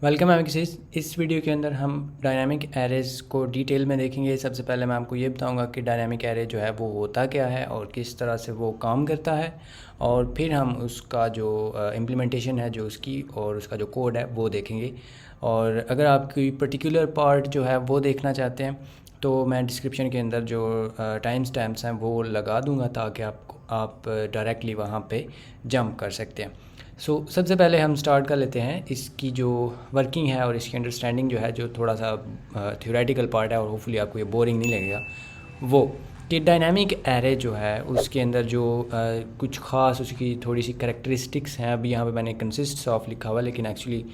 Welcome है किसी इस वीडियो के अंदर हम डायनामिक एरेज़ को डिटेल में देखेंगे। सबसे पहले मैं आपको ये बताऊंगा कि डायनामिक एरे जो है वो होता क्या है और किस तरह से वो काम करता है, और फिर हम उसका जो इम्प्लीमेंटेशन है जो उसकी और उसका जो कोड है वो देखेंगे। और अगर आप कोई पर्टिकुलर पार्ट जो है वो देखना चाहते हैं तो मैं डिस्क्रिप्शन के अंदर जो टाइम स्टैम्प्स हैं वो लगा दूंगा ताकि आप डायरेक्टली वहाँ पे जंप कर सकते हैं। सबसे पहले हम स्टार्ट कर लेते हैं इसकी जो वर्किंग है और इसकी अंडरस्टैंडिंग जो है, जो थोड़ा सा थ्योरेटिकल पार्ट है और होपफुली आपको ये बोरिंग नहीं लगेगा। वो कि डायनामिक एरे जो है उसके अंदर जो कुछ ख़ास उसकी थोड़ी सी कैरेक्टरिस्टिक्स हैं। अभी यहाँ पे मैंने कंसिस्ट्स ऑफ लिखा हुआ, लेकिन एक्चुअली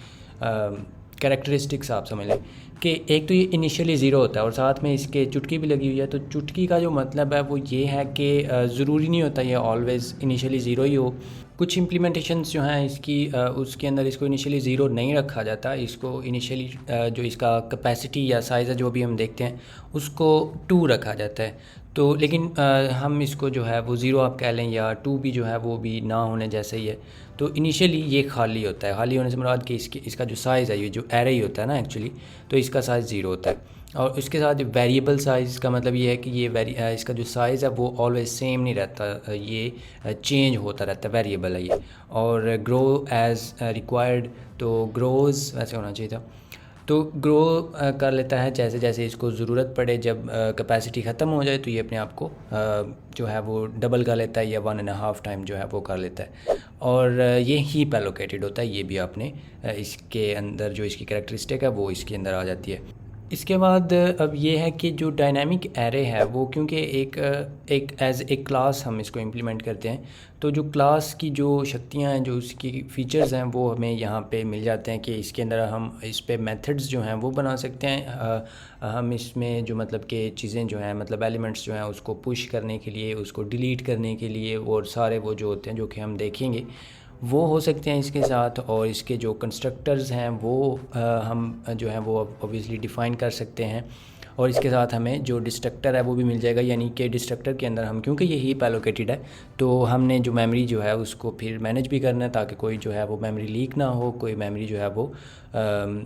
कैरेक्टरिस्टिक्स आप समझ लें कि एक तो ये इनिशियली ज़ीरो होता है और साथ में इसके चुटकी भी लगी हुई है। तो चुटकी का जो मतलब है वो ये है कि ज़रूरी नहीं होता ये ऑलवेज़ इनिशियली ज़ीरो ही हो। कुछ इम्प्लीमेंटेशंस जो हैं इसकी उसके अंदर इसको इनिशियली ज़ीरो नहीं रखा जाता। इसको इनिशियली जो इसका कैपेसिटी या साइज़ है जो भी हम देखते हैं उसको 2 रखा जाता है। तो लेकिन हम इसको जो है वो ज़ीरो आप कह लें या 2 भी जो है वो भी ना होने जैसे ही है। तो इनिशियली ये खाली होता है। खाली होने से मुराद कि इसका जो साइज़ है, ये जो एरे ही होता है ना एक्चुअली, तो इसका साइज़ ज़ीरो होता है। और उसके साथ वेरिएबल साइज़ का मतलब ये है कि ये इसका जो साइज़ है वो ऑलवेज सेम नहीं रहता, ये चेंज होता रहता है, वेरिएबल है ये। और ग्रो एज़ रिक्वायर्ड, तो ग्रोज़ वैसे होना चाहिए था। तो ग्रो कर लेता है जैसे जैसे इसको ज़रूरत पड़े। जब कैपेसिटी ख़त्म हो जाए तो ये अपने आप को जो है वो डबल कर लेता है या 1.5 टाइम जो है वो कर लेता है। और ये हीप एलोकेटेड होता है। ये भी आपने इसके अंदर जो इसकी कैरेक्टरिस्टिक है वो इसके अंदर आ जाती है। इसके बाद अब ये है कि जो डायनामिक एरे है वो क्योंकि एक एज ए क्लास हम इसको इम्प्लीमेंट करते हैं, तो जो क्लास की जो शक्तियां हैं, जो उसकी फीचर्स हैं, वो हमें यहाँ पे मिल जाते हैं कि इसके अंदर हम इस पे मेथड्स जो हैं वो बना सकते हैं। हम इसमें जो मतलब कि चीज़ें जो हैं, मतलब एलिमेंट्स जो हैं, उसको पुश करने के लिए, उसको डिलीट करने के लिए, और सारे वो जो होते हैं जो कि हम देखेंगे वो हो सकते हैं इसके साथ। और इसके जो कंस्ट्रक्टर्स हैं वो हम जो है वो ऑब्वियसली डिफ़ाइन कर सकते हैं। और इसके साथ हमें जो डिस्ट्रक्टर है वो भी मिल जाएगा, यानी कि डिस्ट्रक्टर के अंदर हम, क्योंकि ये हीप एलोकेटेड है, तो हमने जो मेमोरी जो है उसको फिर मैनेज भी करना है ताकि कोई जो है वो मेमोरी लीक ना हो, कोई मेमोरी जो है वो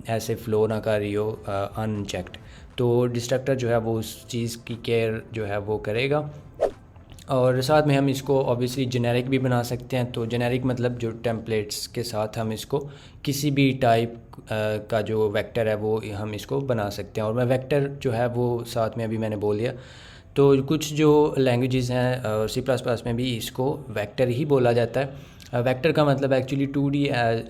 ऐसे फ़्लो ना कर रही हो अनचेक्ड। तो डिस्ट्रक्टर जो है वो उस चीज़ की केयर जो है वो करेगा। और साथ में हम इसको ऑब्वियसली जेनेरिक भी बना सकते हैं। तो जेनेरिक मतलब जो टेम्पलेट्स के साथ हम इसको किसी भी टाइप का जो वेक्टर है वो हम इसको बना सकते हैं। और मैं वेक्टर जो है वो साथ में अभी मैंने बोल दिया। तो कुछ जो लैंग्वेजेस हैं सी प्लस प्लस में भी इसको वेक्टर ही बोला जाता है। वेक्टर का मतलब एक्चुअली 2D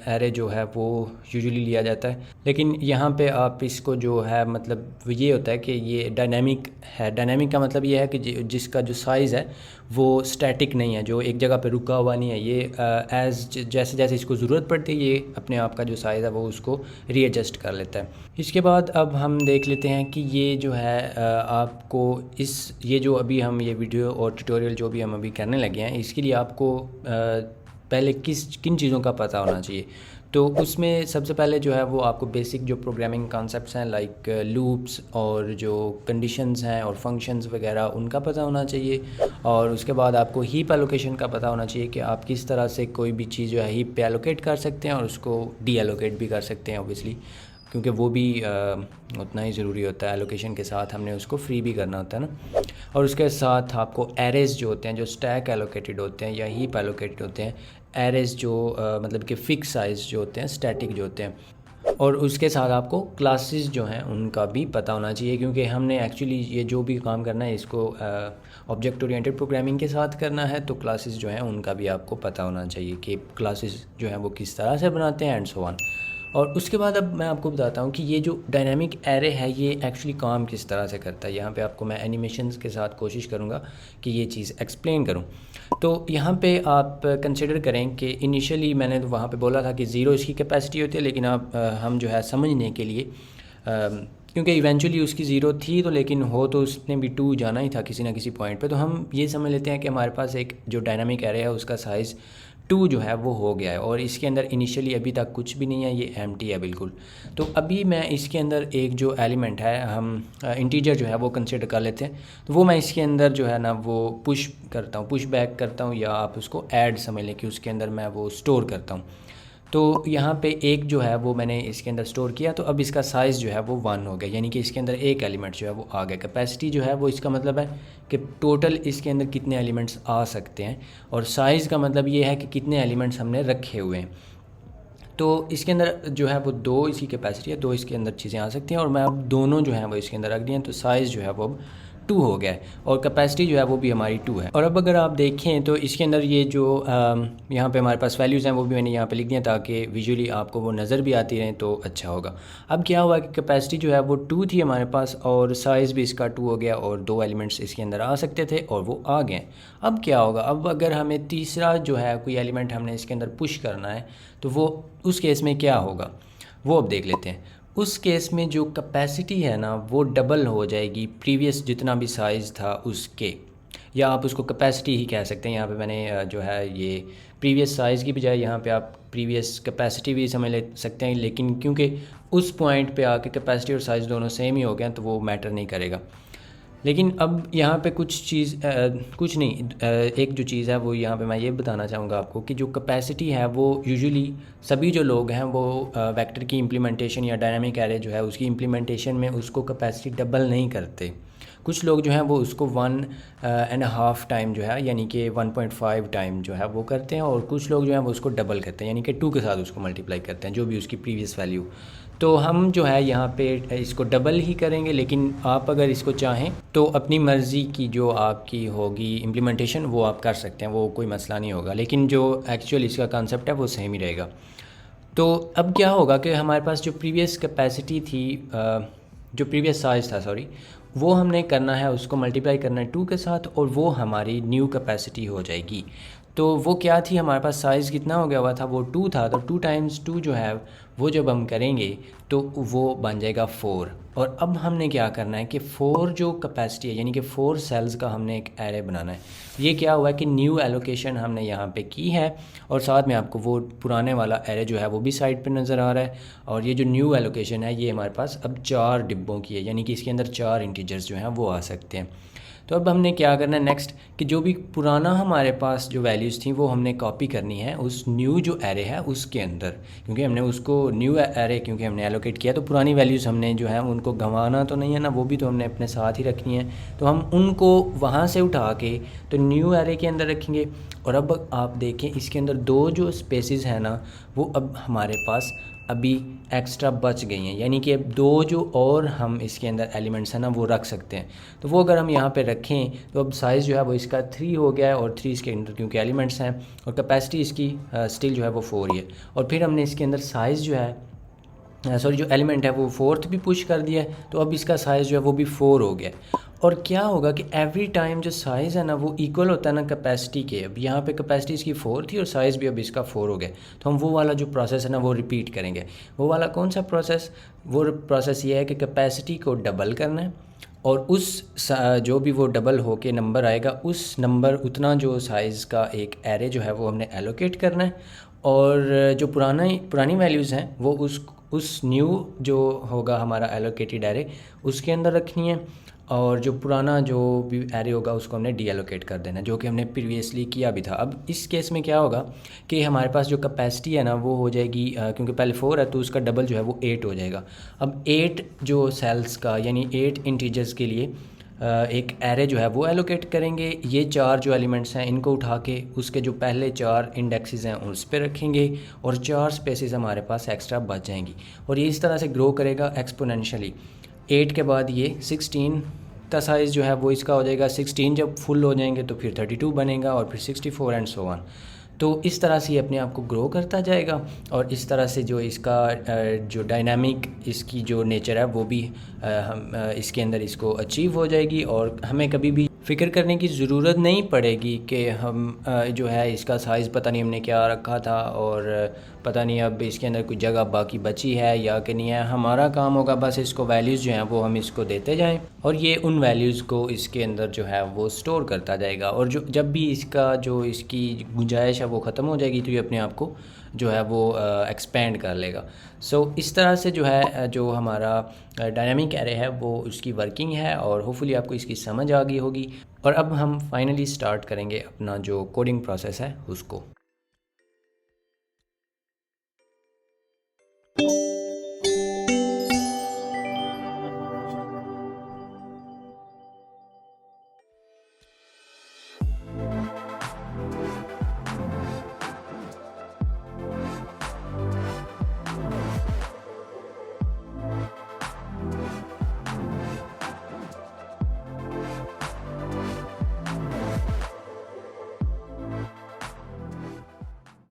एरे जो है वो यूजुअली लिया जाता है, लेकिन यहाँ पे आप इसको जो है मतलब ये होता है कि ये डायनेमिक है। डायनेमिक का मतलब ये है कि जिसका जो साइज़ है वो स्टैटिक नहीं है, जो एक जगह पे रुका हुआ नहीं है। ये जैसे जैसे इसको ज़रूरत पड़ती है ये अपने आप का जो साइज़ है वो उसको रीएडजस्ट कर लेता है। इसके बाद अब हम देख लेते हैं कि ये जो है आपको ये जो अभी हम ये वीडियो और ट्यूटोरियल जो भी हम अभी करने लगे हैं, इसके लिए आपको पहले किन चीज़ों का पता होना चाहिए। तो उसमें सबसे पहले जो है वो आपको बेसिक जो प्रोग्रामिंग कॉन्सेप्ट्स हैं, लाइक लूप्स और जो कंडीशंस हैं और फंक्शंस वगैरह, उनका पता होना चाहिए। और उसके बाद आपको हीप एलोकेशन का पता होना चाहिए कि आप किस तरह से कोई भी चीज़ जो है हीप पे एलोकेट कर सकते हैं और उसको डी एलोकेट भी कर सकते हैं ऑब्वियसली, क्योंकि वो भी उतना ही ज़रूरी होता है। एलोकेशन के साथ हमने उसको फ्री भी करना होता है ना। और उसके साथ आपको एरेज़ जो होते हैं, जो स्टैक एलोकेटेड होते हैं या हीप एलोकेटेड होते हैं, एरेज़ जो मतलब कि फ़िक्स साइज़ जो होते हैं, स्टैटिक जो होते हैं। और उसके साथ आपको क्लासेस जो हैं उनका भी पता होना चाहिए, क्योंकि हमने एक्चुअली ये जो भी काम करना है इसको ऑब्जेक्ट ओरिएंटेड प्रोग्रामिंग के साथ करना है। तो क्लासेस जो हैं उनका भी आपको पता होना चाहिए कि क्लासेस जो हैं वो किस तरह से बनाते हैं एंड सो ऑन। और उसके बाद अब मैं आपको बताता हूँ कि ये जो डायनामिक एरे है ये एक्चुअली काम किस तरह से करता है। यहाँ पे आपको मैं एनिमेशंस के साथ कोशिश करूँगा कि ये चीज़ एक्सप्लेन करूँ। तो यहाँ पे आप कंसिडर करें कि इनिशियली मैंने तो वहाँ पे बोला था कि ज़ीरो इसकी कैपेसिटी होती है, लेकिन आप हम जो है समझने के लिए क्योंकि इवेंचुअली उसकी ज़ीरो थी, तो लेकिन हो तो उसने भी 2 जाना ही था किसी ना किसी पॉइंट पे। तो हम ये समझ लेते हैं कि हमारे पास एक जो डायनामिक एरे है उसका साइज़ 2 जो है वो हो गया है और इसके अंदर इनिशियली अभी तक कुछ भी नहीं है, ये एम्प्टी है बिल्कुल। तो अभी मैं इसके अंदर एक जो एलिमेंट है, हम इंटीजर जो है वो कंसिडर कर लेते हैं। तो वो मैं इसके अंदर जो है ना वो पुश करता हूँ, पुश बैक करता हूँ, या आप उसको ऐड समझ लें कि उसके अंदर मैं वो स्टोर करता हूँ। तो यहाँ पे एक जो है वो मैंने इसके अंदर स्टोर किया, तो अब इसका साइज़ जो है वो 1 हो गया, यानी कि इसके अंदर एक एलिमेंट जो है वो आ गया। कैपेसिटी जो है वो इसका मतलब है कि टोटल इसके अंदर कितने एलिमेंट्स आ सकते हैं, और साइज़ का मतलब ये है कि कितने एलिमेंट्स हमने रखे हुए हैं। तो इसके अंदर जो है वो 2 इसकी कैपेसिटी है, 2 इसके अंदर चीज़ें आ सकती हैं, और मैं अब दोनों जो हैं वो इसके अंदर रख दिए हैं, तो साइज़ जो है वो अब 2 हो गया है, और कैपेसिटी जो है वो भी हमारी 2 है। और अब अगर आप देखें तो इसके अंदर ये जो यहाँ पे हमारे पास वैल्यूज़ हैं वो भी मैंने यहाँ पे लिख दिया, ताकि विजुअली आपको वो नज़र भी आती रहें तो अच्छा होगा। अब क्या हुआ कि कैपेसिटी जो है वो 2 थी हमारे पास, और साइज़ भी इसका 2 हो गया, और 2 एलिमेंट्स इसके अंदर आ सकते थे और वो आ गए। अब क्या होगा, अब अगर हमें तीसरा जो है कोई एलिमेंट हमने इसके अंदर पुश करना है, तो वो उस केस में क्या होगा वो अब देख लेते हैं। उस केस में जो कैपेसिटी है ना वो डबल हो जाएगी प्रीवियस जितना भी साइज़ था उसके, या आप उसको कैपेसिटी ही कह सकते हैं। यहाँ पे मैंने जो है ये प्रीवियस साइज़ की बजाय यहाँ पे आप प्रीवियस कैपेसिटी भी समझ ले सकते हैं, लेकिन क्योंकि उस पॉइंट पे आके कैपेसिटी और साइज़ दोनों सेम ही हो गए हैं तो वो मैटर नहीं करेगा। लेकिन अब यहाँ पे कुछ नहीं, एक जो चीज़ है वो यहाँ पे मैं ये बताना चाहूँगा आपको कि जो कैपेसिटी है वो यूजुअली सभी जो लोग हैं वो वेक्टर की इम्प्लीमेंटेशन या डायनामिक एरे जो है उसकी इम्प्लीमेंटेशन में उसको कैपेसिटी डबल नहीं करते। कुछ लोग जो हैं वो उसको 1.5 टाइम जो है यानी कि 1.5 टाइम जो है वो करते हैं, और कुछ लोग जो हैं वो उसको डबल करते हैं यानी कि 2 के साथ उसको मल्टीप्लाई करते हैं जो भी उसकी प्रीवियस वैल्यू। तो हम जो है यहाँ पे इसको डबल ही करेंगे, लेकिन आप अगर इसको चाहें तो अपनी मर्ज़ी की जो आपकी होगी इम्प्लीमेंटेशन वो आप कर सकते हैं, वो कोई मसला नहीं होगा, लेकिन जो एक्चुअल इसका कंसेप्ट है वो सेम ही रहेगा। तो अब क्या होगा कि हमारे पास जो प्रीवियस कैपेसिटी थी, जो प्रीवियस साइज़ था सॉरी, वो हमने करना है उसको मल्टीप्लाई करना है 2 के साथ, और वो हमारी न्यू कैपेसिटी हो जाएगी। तो वो क्या थी, हमारे पास साइज़ कितना हो गया हुआ था, वो 2 था, तो 2 टाइम्स 2 जो है वो जब हम करेंगे तो वो बन जाएगा 4। और अब हमने क्या करना है कि 4 जो कैपेसिटी है यानी कि 4 सेल्स का हमने एक एरे बनाना है। ये क्या हुआ है कि न्यू एलोकेशन हमने यहाँ पे की है, और साथ में आपको वो पुराने वाला एरे जो है वो भी साइड पे नज़र आ रहा है, और ये जो न्यू एलोकेशन है ये हमारे पास अब 4 डिब्बों की है, यानी कि इसके अंदर 4 इंटीजर्स जो हैं वो आ सकते हैं। तो अब हमने क्या करना है नेक्स्ट, कि जो भी पुराना हमारे पास जो वैल्यूज़ थी वो हमने कॉपी करनी है उस न्यू जो एरे है उसके अंदर, क्योंकि हमने उसको न्यू एरे क्योंकि हमने एलोकेट किया, तो पुरानी वैल्यूज़ हमने जो है उनको गंवाना तो नहीं है ना, वो भी तो हमने अपने साथ ही रखनी है। तो हम उनको वहाँ से उठा के तो न्यू एरे के अंदर रखेंगे। और अब आप देखें इसके अंदर 2 जो स्पेसिस हैं ना वो अब हमारे पास अभी एक्स्ट्रा बच गई हैं, यानी कि अब 2 जो और हम इसके अंदर एलिमेंट्स हैं ना वो रख सकते हैं। तो वो अगर हम यहाँ पे रखें तो अब साइज़ जो है वो इसका 3 हो गया है, और 3 इसके अंदर क्योंकि एलिमेंट्स हैं, और कैपेसिटी इसकी स्टिल जो है वो 4 ही है। और फिर हमने इसके अंदर साइज़ जो है सॉरी जो एलिमेंट है वो 4th भी पुश कर दिया है, तो अब इसका साइज़ जो है वो भी 4 हो गया। और क्या होगा कि एवरी टाइम जो साइज़ है ना वो इक्वल होता है ना कैपेसिटी के। अब यहाँ पे कैपेसिटी इसकी 4 थी और साइज़ भी अब इसका 4 हो गया, तो हम वो वाला जो प्रोसेस है ना वो रिपीट करेंगे। वो वाला कौन सा प्रोसेस, वो प्रोसेस ये है कि कैपेसिटी को डबल करना है, और उस जो भी वो डबल हो के नंबर आएगा उस नंबर उतना जो साइज़ का एक एरे जो है वो हमने एलोकेट करना है, और जो पुरानी वैल्यूज़ हैं वो उस न्यू जो होगा हमारा एलोकेटेड एरे उसके अंदर रखनी है, और जो पुराना जो भी एरे होगा उसको हमने डी एलोकेट कर देना है, जो कि हमने प्रीवियसली किया भी था। अब इस केस में क्या होगा कि हमारे पास जो कैपेसिटी है ना वो हो जाएगी, क्योंकि पहले 4 है तो उसका डबल जो है वो 8 हो जाएगा। अब 8 जो सेल्स का यानी 8 इंटीजर्स के लिए एक एरे जो है वो एलोकेट करेंगे। ये 4 जो एलिमेंट्स हैं इनको उठा के उसके जो पहले 4 इंडेक्सेस हैं उस पर रखेंगे, और 4 स्पेसेस हमारे पास एक्स्ट्रा बच जाएंगी, और ये इस तरह से ग्रो करेगा एक्सपोनेंशियली। 8 के बाद ये 16 का साइज़ जो है वो इसका हो जाएगा। 16 जब फुल हो जाएंगे तो फिर 32 बनेगा, और फिर 64 एंड सो ऑन। तो इस तरह से ये अपने आप को ग्रो करता जाएगा, और इस तरह से जो इसका जो डायनामिक इसकी जो नेचर है वो भी हम इसके अंदर इसको अचीव हो जाएगी, और हमें कभी भी फ़िक्र करने की ज़रूरत नहीं पड़ेगी कि हम जो है इसका साइज़ पता नहीं हमने क्या रखा था, और पता नहीं अब इसके अंदर कोई जगह बाकी बची है या कि नहीं है। हमारा काम होगा बस इसको वैल्यूज़ जो हैं वो हम इसको देते जाएं, और ये उन वैल्यूज़ को इसके अंदर जो है वो स्टोर करता जाएगा, और जो जब भी इसका जो इसकी गुंजाइश है वो ख़त्म हो जाएगी तो ये अपने आप को जो है वो एक्सपेंड कर लेगा। सो इस तरह से जो है जो हमारा डायनामिक एरे है वो उसकी वर्किंग है, और होपफुली आपको इसकी समझ आ गई होगी। और अब हम फाइनली स्टार्ट करेंगे अपना जो कोडिंग प्रोसेस है उसको।